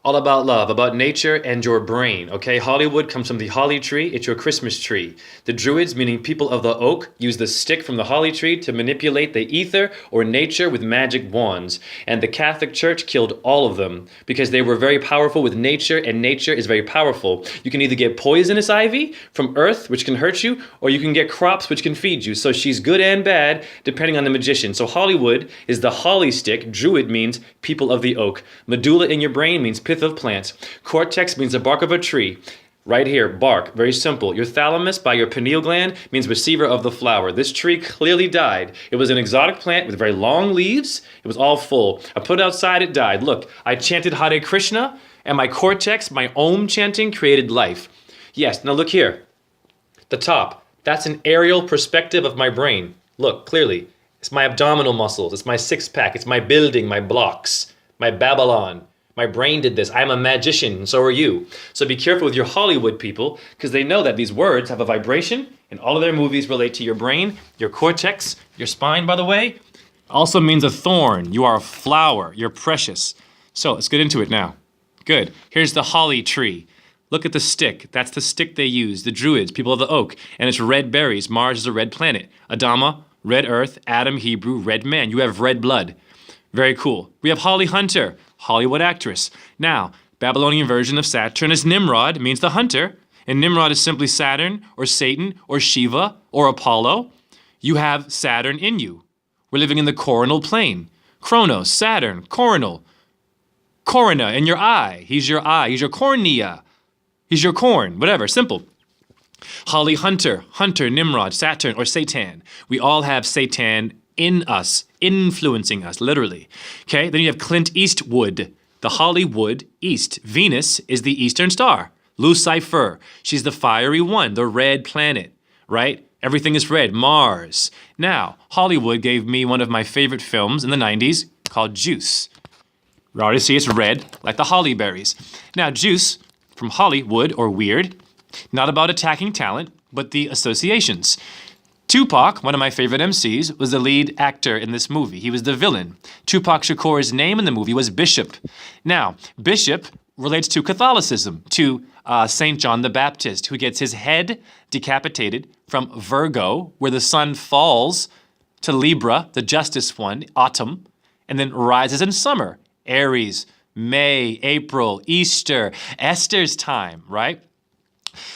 All about love, about nature and your brain, okay? Hollywood comes from the holly tree. It's your Christmas tree. The Druids, meaning people of the oak, use the stick from the holly tree to manipulate the ether or nature with magic wands. And the Catholic Church killed all of them because they were very powerful with nature, and nature is very powerful. You can either get poisonous ivy from earth, which can hurt you, or you can get crops, which can feed you. So she's good and bad, depending on the magician. So Hollywood is the holly stick. Druid means people of the oak. Medulla in your brain means pith of plants. Cortex means the bark of a tree. Right here, bark, very simple. Your thalamus by your pineal gland means receiver of the flower. This tree clearly died. It was an exotic plant with very long leaves. It was all full. I put it outside, it died. Look, I chanted Hare Krishna, and my cortex, my Om chanting, created life. Yes, now look here. The top, that's an aerial perspective of my brain. Look, clearly. It's my abdominal muscles. It's my six-pack. It's my building, my blocks, my Babylon. My brain did this. I'm a magician, and so are you. So be careful with your Hollywood people, because they know that these words have a vibration, and all of their movies relate to your brain, your cortex, your spine, by the way. Also means a thorn. You are a flower. You're precious. So let's get into it now. Good. Here's the holly tree. Look at the stick. That's the stick they use, the Druids, people of the oak. And it's red berries. Mars is a red planet. Adama, red earth. Adam, Hebrew, red man. You have red blood. Very cool. We have Holly Hunter, Hollywood actress. Now, Babylonian version of Saturn is Nimrod, means the hunter. And Nimrod is simply Saturn, or Satan, or Shiva, or Apollo. You have Saturn in you. We're living in the coronal plane. Chronos, Saturn, coronal. Corona in your eye. He's your eye. He's your cornea. He's your corn. Whatever. Simple. Holly Hunter, Hunter, Nimrod, Saturn, or Satan. We all have Satan in us, influencing us, literally. Okay, then you have Clint Eastwood, the Hollywood East. Venus is the eastern star. Lucifer, she's the fiery one, the red planet, right? Everything is red. Mars. Now, Hollywood gave me one of my favorite films in the 90s called Juice. You already see it's red, like the holly berries. Now, Juice, from Hollywood, or weird, not about attacking talent, but the associations. Tupac, one of my favorite MCs, was the lead actor in this movie. He was the villain. Tupac Shakur's name in the movie was Bishop. Now, Bishop relates to Catholicism, to St. John the Baptist, who gets his head decapitated from Virgo, where the sun falls, to Libra, the justice one, autumn, and then rises in summer, Aries, May, April, Easter, Esther's time, right?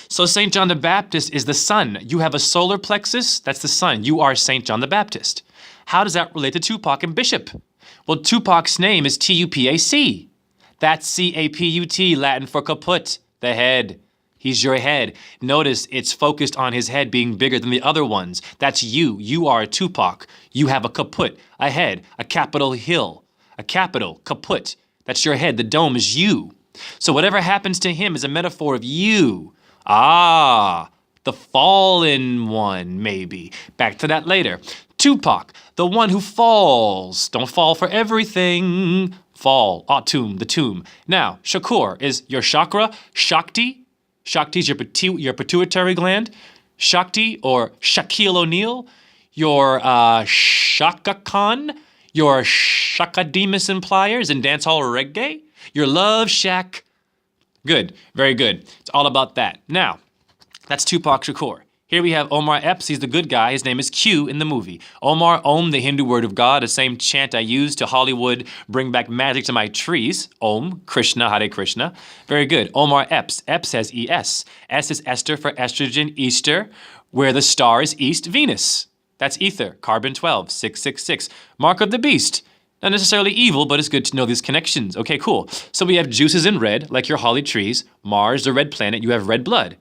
So St. John the Baptist is the sun. You have a solar plexus, that's the sun. You are St. John the Baptist. How does that relate to Tupac and Bishop? Well, Tupac's name is T-U-P-A-C. That's C-A-P-U-T, Latin for kaput, the head. He's your head. Notice it's focused on his head being bigger than the other ones. That's you. You are Tupac. You have a kaput, a head, a capital hill, a capital, kaput. That's your head. The dome is you. So whatever happens to him is a metaphor of you. Ah, the fallen one, maybe. Back to that later. Tupac, the one who falls. Don't fall for everything. Fall, autumn, the tomb. Now, Shakur is your chakra. Shakti. Shakti is your pituitary gland. Shakti, or Shaquille O'Neal. Your Shaka Khan. Your Shakademus and Pliers in dancehall reggae. Your Love Shack. Good, very good. It's all about that. Now, that's Tupac Shakur. Here we have Omar Epps. He's the good guy. His name is Q in the movie. Omar, Om, the Hindu word of God, the same chant I use to Hollywood bring back magic to my trees. Om, Krishna, Hare Krishna. Very good. Omar Epps. Epps has E-S. S is Esther for estrogen, Easter, where the star is East, Venus. That's ether, carbon-12, 666. Mark of the beast. Not necessarily evil, but it's good to know these connections. Okay, cool. So we have juices in red, like your holly trees. Mars, the red planet, you have red blood.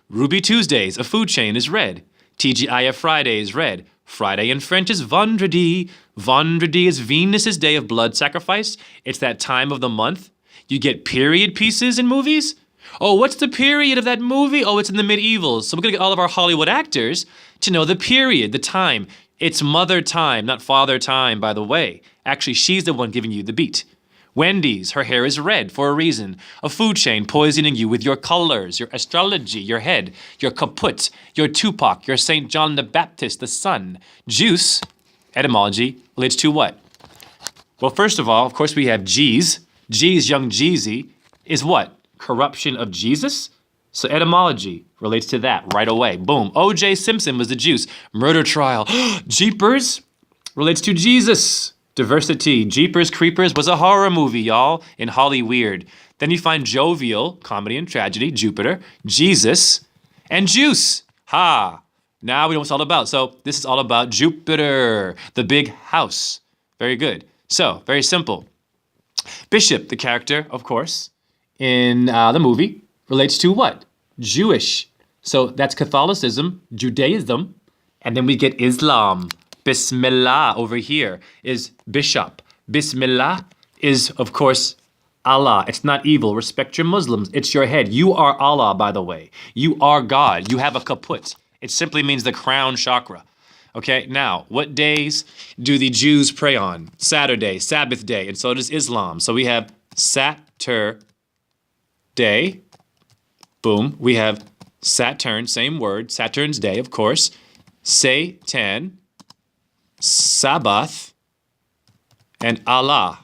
Ruby Tuesdays, a food chain, is red. TGIF Friday is red. Friday in French is Vendredi. Vendredi is Venus's day of blood sacrifice. It's that time of the month. You get period pieces in movies. Oh, what's the period of that movie? Oh, it's in the medievals. So we're going to get all of our Hollywood actors to know the period, the time. It's mother time, not father time, by the way. Actually, she's the one giving you the beat. Wendy's, her hair is red for a reason. A food chain poisoning you with your colors, your astrology, your head, your kaput, your Tupac, your St. John the Baptist, the sun. Juice, etymology, relates to what? Well, first of all, of course, we have G's. G's young Jeezy. is what? Corruption of Jesus? So etymology relates to that right away. Boom. O.J. Simpson was the juice. Murder trial. Jeepers relates to Jesus. Diversity. Jeepers Creepers was a horror movie, y'all, in Holly Weird. Then you find jovial, comedy and tragedy, Jupiter, Jesus, and juice. Ha! Now we know what it's all about. So this is all about Jupiter, the big house. Very good. So, very simple. Bishop, the character, of course, in the movie, relates to what? Jewish. So that's Catholicism, Judaism, and then we get Islam. Bismillah over here is bishop. Bismillah is, of course, Allah. It's not evil. Respect your Muslims. It's your head. You are Allah, by the way. You are God. You have a kaput. It simply means the crown chakra. Okay, now, what days do the Jews pray on? Saturday, Sabbath day, and so does Islam. So we have Saturday. Boom. We have Saturn, same word, Saturn's day, of course. Satan, Sabbath, and Allah.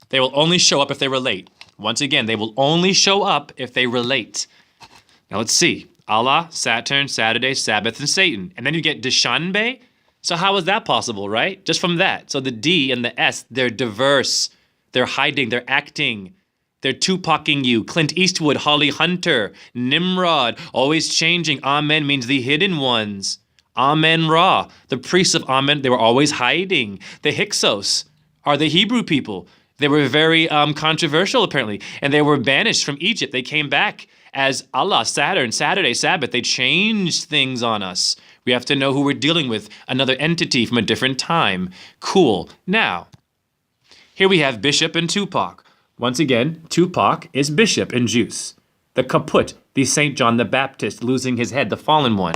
They will only show up if they relate. Once again, they will only show up if they relate. Now let's see. Allah, Saturn, Saturday, Sabbath, and Satan. And then you get Dushanbe. So how is that possible, right? Just from that. So the D and the S, they're diverse. They're hiding. They're acting. They're Tupacing you. Clint Eastwood, Holly Hunter, Nimrod, always changing. Amen means the hidden ones. Amen Ra, the priests of Amen, they were always hiding. The Hyksos are the Hebrew people. They were very controversial, apparently, and they were banished from Egypt. They came back as Allah, Saturn, Saturday, Sabbath. They changed things on us. We have to know who we're dealing with, another entity from a different time. Cool. Now, here we have Bishop and Tupac. Once again, Tupac is Bishop in juice. The kaput, the St. John the Baptist losing his head, the fallen one.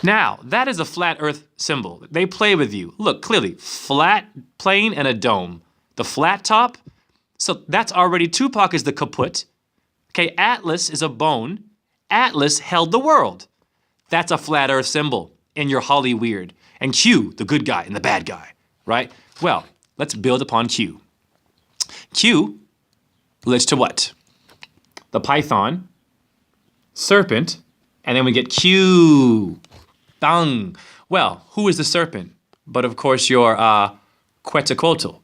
Now, that is a flat earth symbol. They play with you. Look, clearly, flat plane and a dome. The flat top, so that's already, Tupac is the kaput. Okay, Atlas is a bone. Atlas held the world. That's a flat earth symbol in your Holly Weird. And Q, the good guy and the bad guy, right? Well, let's build upon Q. Q relates to what? The python, serpent, and then we get Q. Bang. Well, who is the serpent? But of course your Quetzalcoatl.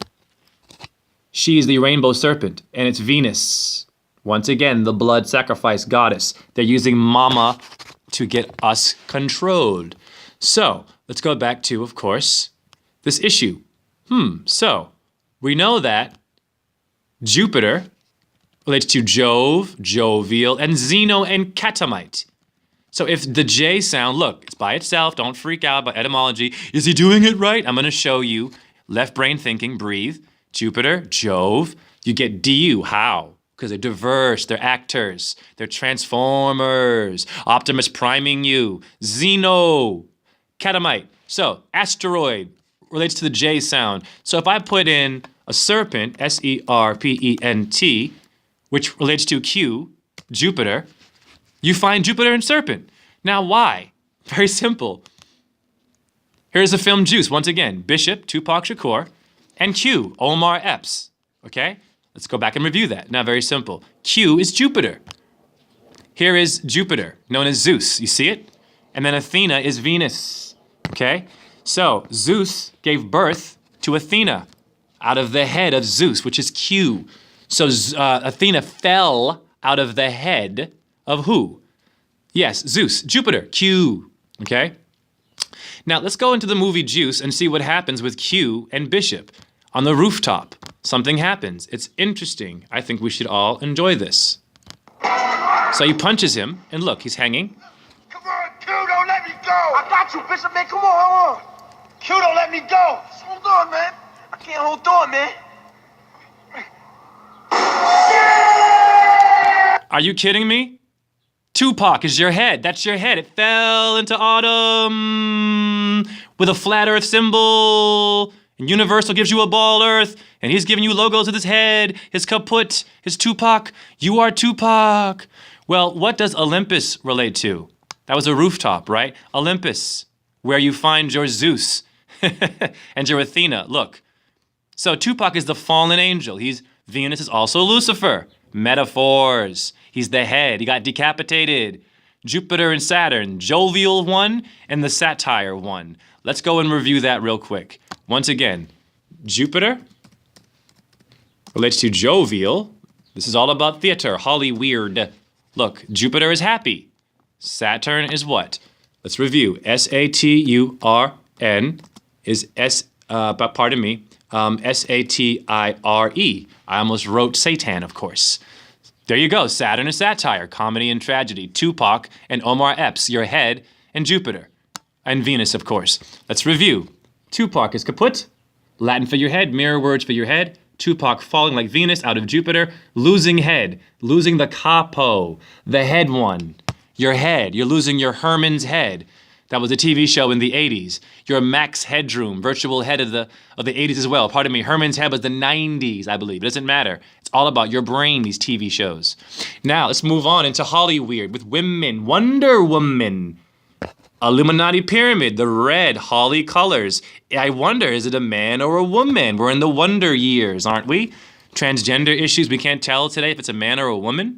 She is the rainbow serpent, and it's Venus. Once again, the blood sacrifice goddess. They're using mama to get us controlled. So, let's go back to, of course, this issue. So, we know that Jupiter relates to Jove, jovial, and Zeno and Catamite. So if the J sound, look, it's by itself, don't freak out about etymology. Is he doing it right? I'm gonna show you. Left brain thinking, breathe. Jupiter, Jove, you get DU, how? Because they're diverse, they're actors, they're transformers. Optimus priming you. Zeno, Catamite. So asteroid relates to the J sound. So if I put in a serpent, S-E-R-P-E-N-T, which relates to Q, Jupiter, you find Jupiter and serpent. Now why? Very simple. Here's the film Juice, once again. Bishop, Tupac Shakur, and Q, Omar Epps. Okay? Let's go back and review that. Now very simple. Q is Jupiter. Here is Jupiter, known as Zeus. You see it? And then Athena is Venus. Okay? So Zeus gave birth to Athena out of the head of Zeus, which is Q. So Athena fell out of the head of who? Yes, Zeus, Jupiter, Q, okay? Now let's go into the movie Juice and see what happens with Q and Bishop. On the rooftop, something happens. It's interesting. I think we should all enjoy this. So he punches him, and look, he's hanging. Come on, Q, don't let me go. I got you, Bishop, man, come on. Q, don't let me go. Just hold on, man. I can't hold on, man. Are you kidding me? Tupac is your head. That's your head. It fell into autumn with a flat earth symbol. And Universal gives you a ball earth. And he's giving you logos with his head, his kaput, his Tupac. You are Tupac. Well, what does Olympus relate to? That was a rooftop, right? Olympus, where you find your Zeus and your Athena. Look. So Tupac is the fallen angel. He's Venus is also Lucifer. Metaphors. He's the head. He got decapitated. Jupiter and Saturn, jovial one and the satire one. Let's go and review that real quick. Once again, Jupiter relates to jovial. This is all about theater, Hollyweird. Look, Jupiter is happy. Saturn is what? Let's review. Saturn is S-A-T-I-R-E. I almost wrote Satan, of course. There you go. Saturn is satire, comedy and tragedy. Tupac and Omar Epps, your head, and Jupiter. And Venus, of course. Let's review. Tupac is kaput. Latin for your head, mirror words for your head. Tupac falling like Venus out of Jupiter. Losing head. Losing the capo. The head one. Your head. You're losing your Herman's head. That was a TV show in the 80s. Your Max Headroom, virtual head of the 80s as well. Pardon me, Herman's head was the 90s, I believe. It doesn't matter. It's all about your brain, these TV shows. Now, let's move on into Hollyweird with women. Wonder Woman. Illuminati Pyramid, the red Holly colors. I wonder, is it a man or a woman? We're in the wonder years, aren't we? Transgender issues, we can't tell today if it's a man or a woman.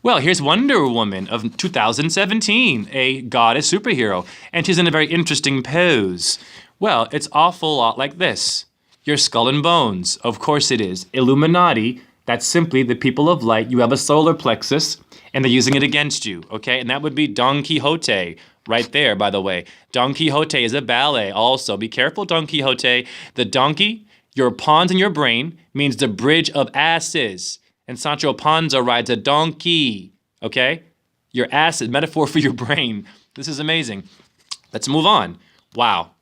Well, here's Wonder Woman of 2017, a goddess superhero, and she's in a very interesting pose. Well, it's awful lot like this. Your skull and bones, of course it is. Illuminati, that's simply the people of light. You have a solar plexus, and they're using it against you, okay? And that would be Don Quixote, right there, by the way. Don Quixote is a ballet also. Be careful, Don Quixote. The donkey, your pawns in your brain, means the bridge of asses. And Sancho Panza rides a donkey, okay? Your ass is metaphor for your brain. This is amazing. Let's move on. Wow.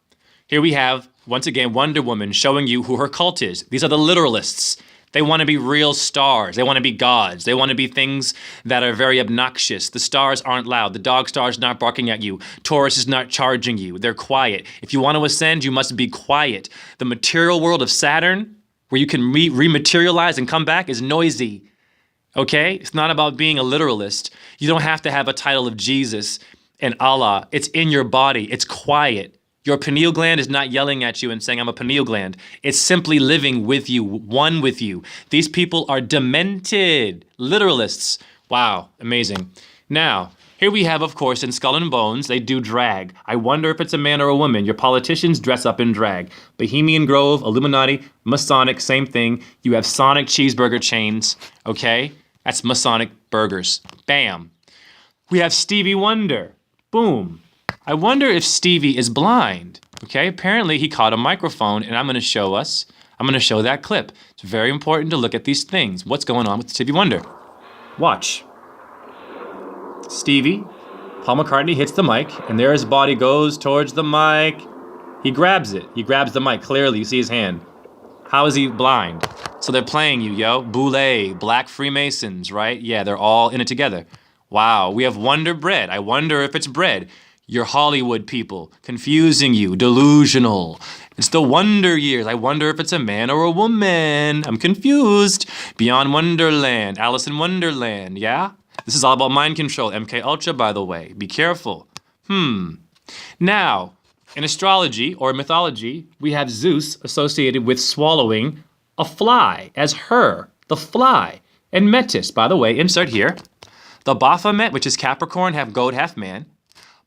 Here we have, once again, Wonder Woman showing you who her cult is. These are the literalists. They want to be real stars. They want to be gods. They want to be things that are very obnoxious. The stars aren't loud. The dog star is not barking at you. Taurus is not charging you. They're quiet. If you want to ascend, you must be quiet. The material world of Saturn, where you can rematerialize and come back, is noisy, okay? It's not about being a literalist. You don't have to have a title of Jesus and Allah. It's in your body. It's quiet. Your pineal gland is not yelling at you and saying, I'm a pineal gland. It's simply living with you, one with you. These people are demented literalists. Wow, amazing. Now, here we have, of course, in Skull and Bones, they do drag. I wonder if it's a man or a woman. Your politicians dress up in drag. Bohemian Grove, Illuminati, Masonic, same thing. You have Sonic cheeseburger chains, okay? That's Masonic burgers. Bam. We have Stevie Wonder. Boom. I wonder if Stevie is blind, okay? Apparently he caught a microphone, and I'm going to show that clip. It's very important to look at these things. What's going on with Stevie Wonder? Watch. Stevie, Paul McCartney hits the mic, and there his body goes towards the mic. He grabs it. He grabs the mic. Clearly, you see his hand. How is he blind? So they're playing you, yo. Boule, Black Freemasons, right? Yeah, they're all in it together. Wow, we have Wonder Bread. I wonder if it's bread. Your Hollywood people, confusing you, delusional. It's the Wonder Years. I wonder if it's a man or a woman. I'm confused. Beyond Wonderland, Alice in Wonderland, yeah? This is all about mind control. MK Ultra, by the way. Be careful. Now, in astrology or mythology, we have Zeus associated with swallowing a fly as her, the fly. And Metis, by the way, insert here. The Baphomet, which is Capricorn, half goat, half man.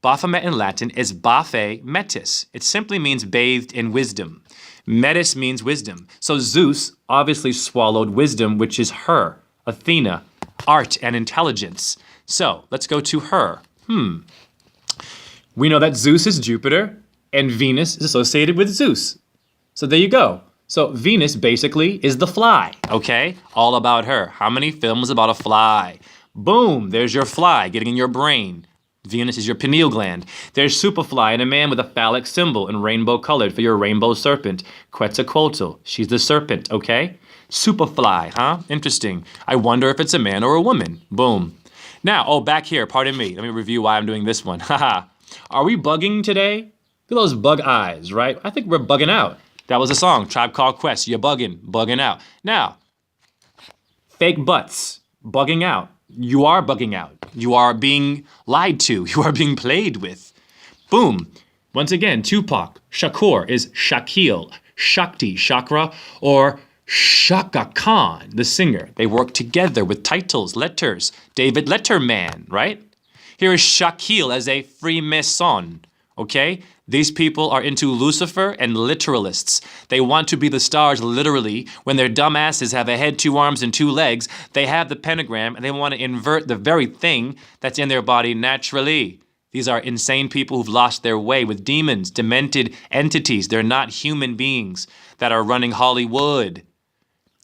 Baphomet in Latin is Baphe Metis. It simply means bathed in wisdom. Metis means wisdom. So Zeus obviously swallowed wisdom, which is her, Athena, art and intelligence. So let's go to her. We know that Zeus is Jupiter and Venus is associated with Zeus. So there you go. So Venus basically is the fly, okay? All about her. How many films about a fly? Boom, there's your fly getting in your brain. Venus is your pineal gland. There's Superfly and a man with a phallic symbol and rainbow colored for your rainbow serpent. Quetzalcoatl, she's the serpent, okay? Superfly, huh? Interesting. I wonder if it's a man or a woman. Boom. Now, back here, pardon me. Let me review why I'm doing this one. Haha. Are we bugging today? Look at those bug eyes, right? I think we're bugging out. That was a song, Tribe Called Quest. You're bugging out. Now, fake butts, bugging out. You are bugging out. You are being lied to. You are being played with. Boom. Once again, Tupac. Shakur is Shakil. Shakti, chakra, or Shaka Khan, the singer. They work together with titles, letters. David Letterman, right? Here is Shaquille as a Freemason, okay? These people are into Lucifer and literalists. They want to be the stars literally. When their dumb asses have a head, 2 arms, and 2 legs, they have the pentagram and they want to invert the very thing that's in their body naturally. These are insane people who've lost their way with demons, demented entities. They're not human beings that are running Hollywood.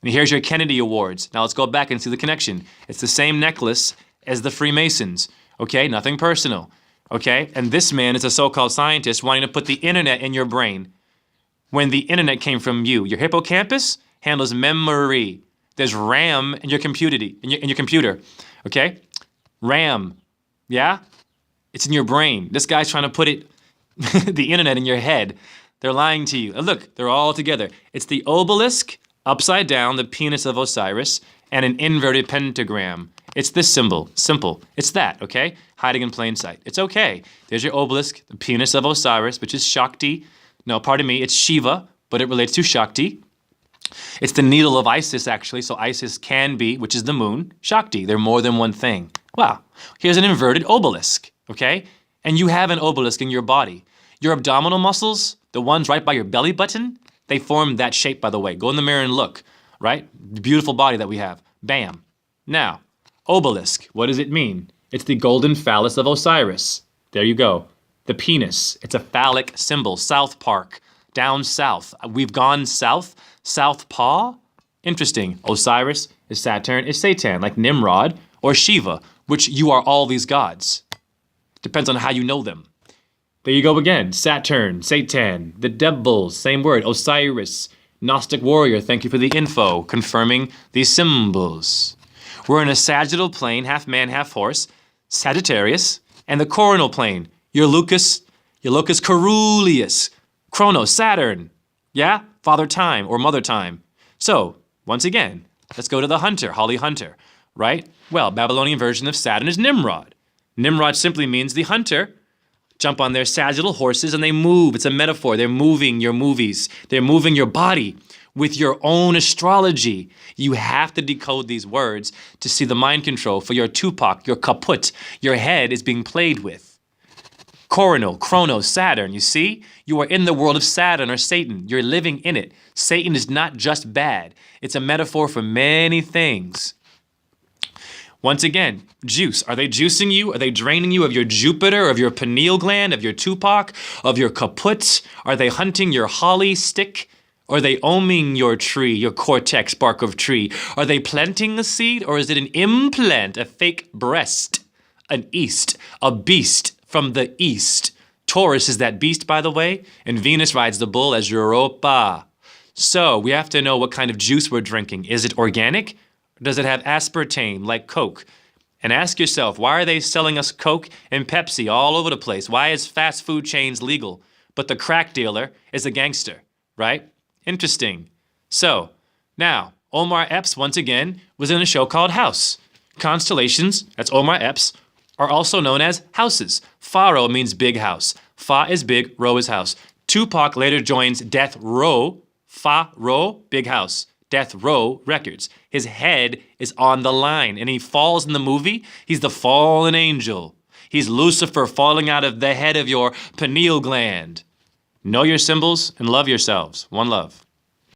And here's your Kennedy Awards. Now let's go back and see the connection. It's the same necklace as the Freemasons. Okay, nothing personal. Okay, and this man is a so-called scientist wanting to put the internet in your brain. When the internet came from you, your hippocampus handles memory. There's RAM in your computer. Okay, RAM. Yeah, it's in your brain. This guy's trying to put it, the internet in your head. They're lying to you. And look, they're all together. It's the obelisk, upside down, the penis of Osiris, and an inverted pentagram. It's this symbol. Simple. It's that, okay? Hiding in plain sight. It's okay. There's your obelisk, the penis of Osiris, which is Shakti. No, pardon me, it's Shiva, but it relates to Shakti. It's the needle of Isis, actually, so Isis can be, which is the moon, Shakti. They're more than one thing. Wow. Here's an inverted obelisk, okay? And you have an obelisk in your body. Your abdominal muscles, the ones right by your belly button, they form that shape, by the way. Go in the mirror and look, right? The beautiful body that we have. Bam. Now, obelisk, what does it mean? It's the golden phallus of Osiris. There you go. The penis, it's a phallic symbol. South Park, down south. We've gone south. Southpaw? Interesting. Osiris is Saturn, is Satan, like Nimrod or Shiva, which you are all these gods. Depends on how you know them. There you go again. Saturn, Satan, the devil, same word. Osiris, Gnostic warrior. Thank you for the info, confirming these symbols. We're in a sagittal plane, half man, half horse, Sagittarius, and the coronal plane, your locus coeruleus, Chronos, Saturn. Yeah? Father time or mother time. So, once again, let's go to the hunter, Holly Hunter, right? Well, Babylonian version of Saturn is Nimrod. Nimrod simply means the hunter. Jump on their sagittal horses and they move. It's a metaphor. They're moving your movies. They're moving your body with your own astrology. You have to decode these words to see the mind control for your Tupac, your kaput. Your head is being played with. Coronal, Chronos, Saturn, you see? You are in the world of Saturn or Satan. You're living in it. Satan is not just bad. It's a metaphor for many things. Once again, juice. Are they juicing you? Are they draining you of your Jupiter, of your pineal gland, of your Tupac, of your kaput? Are they hunting your holly stick? Are they oming your tree, your cortex bark of tree? Are they planting a seed, or is it an implant, a fake breast, an east, a beast from the east? Taurus is that beast, by the way, and Venus rides the bull as Europa. So we have to know what kind of juice we're drinking. Is it organic? Or does it have aspartame like Coke? And ask yourself, why are they selling us Coke and Pepsi all over the place? Why is fast food chains legal, but the crack dealer is a gangster, right? Interesting. So, now, Omar Epps, once again, was in a show called House. Constellations, that's Omar Epps, are also known as houses. Pharaoh means big house. Fa is big, Ro is house. Tupac later joins Death Row, Fa Ro, big house. Death Row Records. His head is on the line, and he falls in the movie. He's the fallen angel. He's Lucifer falling out of the head of your pineal gland. Know your symbols and love yourselves. One love.